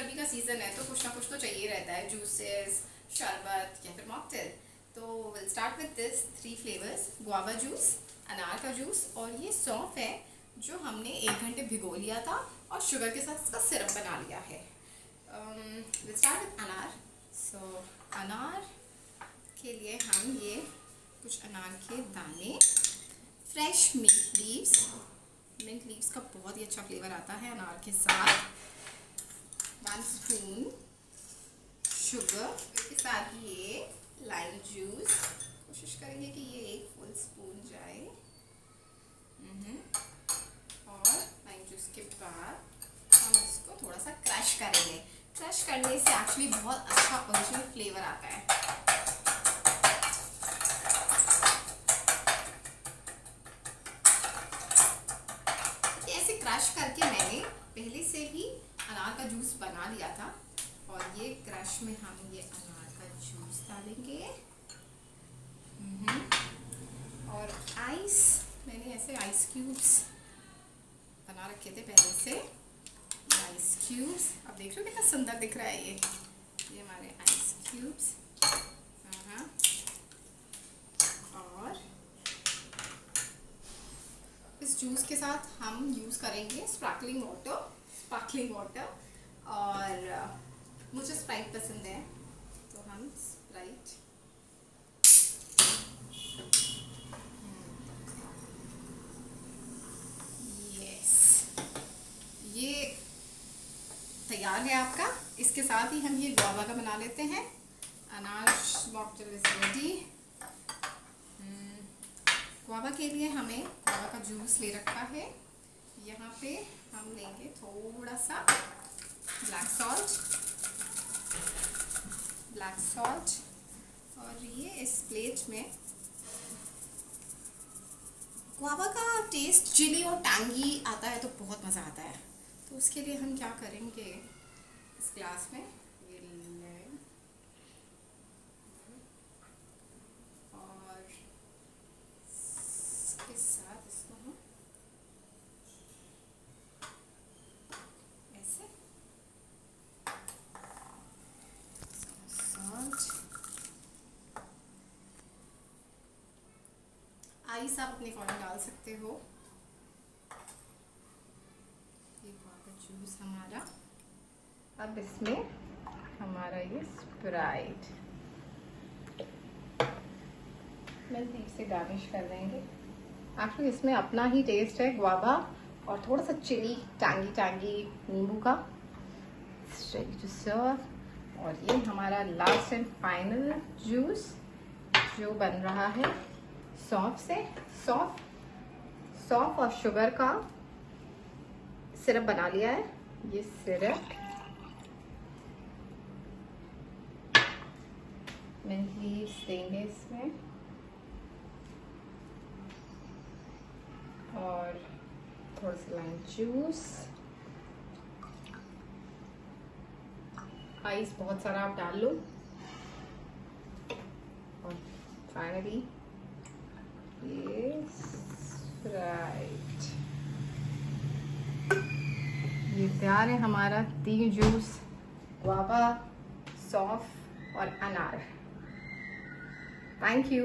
गर्मी का सीज़न है तो कुछ ना कुछ तो चाहिए रहता है, जूसेस, शरबत या फिर मॉकटेल। तो will start with this 3 flavours, guava juice, अनार का जूस और ये सौंफ है जो हमने 1 घंटे भिगो लिया था और शुगर के साथ इसका सिरप बना लिया है। विल स्टार्ट विद अनार। सो अनार के लिए हम ये कुछ अनार के दाने, फ्रेश मिंट लीव्स का बहुत ही अच्छा फ्लेवर आता है अनार के साथ, 1 स्पून शुगर के साथ ये लाइम जूस, कोशिश करेंगे कि ये 1 फुल स्पून जाए। और लाइम जूस के बाद हम इसको थोड़ा सा क्रश करेंगे। क्रश करने से एक्चुअली बहुत अच्छा ओरिजिनल फ्लेवर आता है। ऐसे क्रश करके मैंने पहले से ही अनार का जूस बना लिया था और ये क्रश में हम ये अनार का जूस डालेंगे। और आइस, मैंने ऐसे आइस क्यूब्स बना रखे थे पहले से, आइस क्यूब्स। अब देख रहे हो कितना सुंदर दिख रहा है ये हमारे आइस क्यूब्स। और इस जूस के साथ हम यूज़ करेंगे स्पार्कलिंग वाटर। और मुझे स्प्राइट पसंद है तो हम स्प्राइट, ये तैयार है आपका। इसके साथ ही हम ये गुआवा का बना लेते हैं। अनार मॉकटेल इज रेडी। गुआवा के लिए हमें गुआवा का जूस ले रखा है। यहाँ पे हम लेंगे थोड़ा सा ब्लैक सॉल्ट और ये इस प्लेट में। गुआवा का टेस्ट चिली और टैंगी आता है तो बहुत मज़ा आता है। तो उसके लिए हम क्या करेंगे, इस ग्लास में ये लें और इसके साथ इसको हम ऐसे सॉल्ट, आइस आप अपने अकॉर्डिंग डाल सकते हो। जूस हमारा, अब इसमें हमारा ये स्प्राइट मिल्क से गार्निश कर देंगे। एक्चुअली इसमें अपना ही टेस्ट है गुआवा और थोड़ा सा चिली टैंगी नींबू का। Ready to serve. और ये हमारा लास्ट एंड फाइनल जूस जो बन रहा है सौंफ और शुगर का सिरप बना लिया है। ये सिरप मिंट लीव्स देंगे इसमें और थोड़ा सा लाइम जूस। आइस बहुत सारा आप डाल लो और फाइनली ये स्प्राइट। ये तैयार है हमारा 3 जूस, गुआवा, सौंफ और अनार। Thank you.